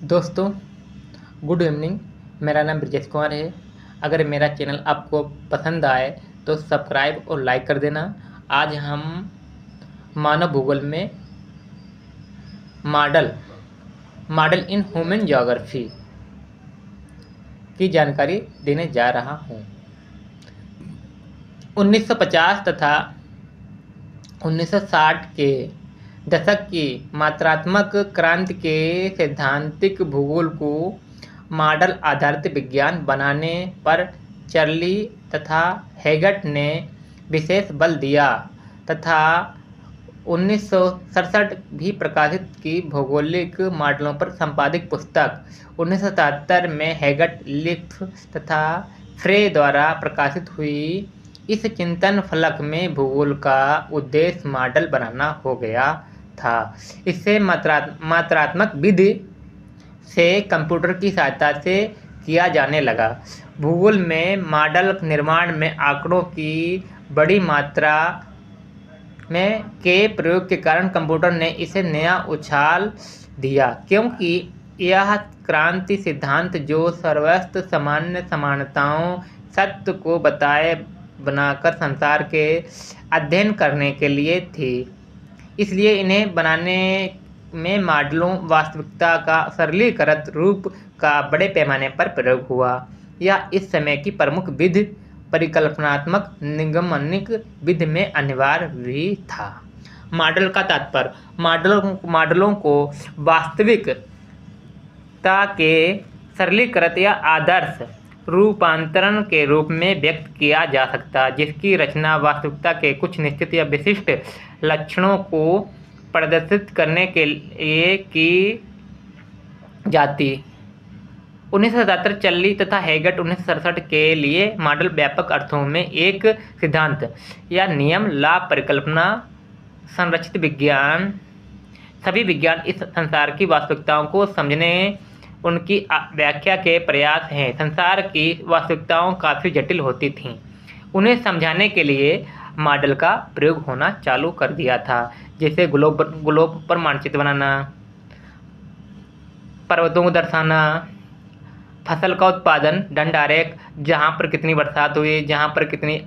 दोस्तों, good evening. मेरा नाम ब्रजेश कुमार है। अगर मेरा चैनल आपको पसंद आए तो सब्सक्राइब और लाइक कर देना। आज हम मानव भूगोल में model model in human geography की जानकारी देने जा रहा हूँ। 1950 तथा 1960 के दशक की मात्रात्मक क्रांति के सैद्धांतिक भूगोल को मॉडल आधारित विज्ञान बनाने पर चार्ली तथा हैगट ने विशेष बल दिया तथा 1967 भी प्रकाशित की भौगोलिक मॉडलों पर संपादित पुस्तक 1977 में हैगट, लिफ्ट तथा फ्रे द्वारा प्रकाशित हुई। इस चिंतन फलक में भूगोल का उद्देश्य मॉडल बनाना हो गया था। इससे मात्रात्मक विधि से कंप्यूटर की सहायता से किया जाने लगा। भूगोल में मॉडल निर्माण में आंकड़ों की बड़ी मात्रा में के प्रयोग के कारण कंप्यूटर ने इसे नया उछाल दिया, क्योंकि यह क्रांति सिद्धांत जो सर्वत्र सामान्य समानताओं सत्य को बनाकर संसार के अध्ययन करने के लिए थी। इसलिए इन्हें बनाने में मॉडलों वास्तविकता का सरलीकृत रूप का बड़े पैमाने पर प्रयोग हुआ। यह इस समय की प्रमुख विधि परिकल्पनात्मक निगमनिक विधि में अनिवार्य भी था। मॉडल का तात्पर्य मॉडलों को वास्तविकता के सरलीकृत या आदर्श रूपांतरण के रूप में व्यक्त किया जा सकता, जिसकी रचना वास्तविकता के कुछ निश्चित या विशिष्ट लक्षणों को प्रदर्शित करने के लिए की जाती। 1977 चार्ली तथा हैगट 1967 के लिए मॉडल व्यापक अर्थों में एक सिद्धांत या नियम, लाभ, परिकल्पना, संरचित विज्ञान। सभी विज्ञान इस संसार की वास्तविकताओं को समझने उनकी व्याख्या के प्रयास हैं। संसार की वास्तविकताओं काफ़ी जटिल होती थीं। उन्हें समझाने के लिए मॉडल का प्रयोग होना चालू कर दिया था, जैसे ग्लोब पर मानचित्र बनाना, पर्वतों को दर्शाना, फसल का उत्पादन, दंडारेख, जहाँ पर कितनी बरसात हुई, जहाँ पर कितनी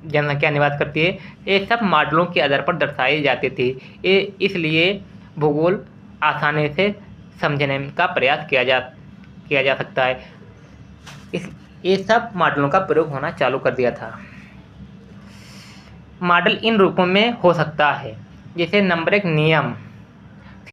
जनसंख्या निवास करती है, ये सब मॉडलों के आधार पर दर्शाई जाती थी। इसलिए भूगोल आसानी से समझने का प्रयास किया जा सकता है। ये सब मॉडलों का प्रयोग होना चालू कर दिया था। मॉडल इन रूपों में हो सकता है, जैसे नंबर 1 नियम।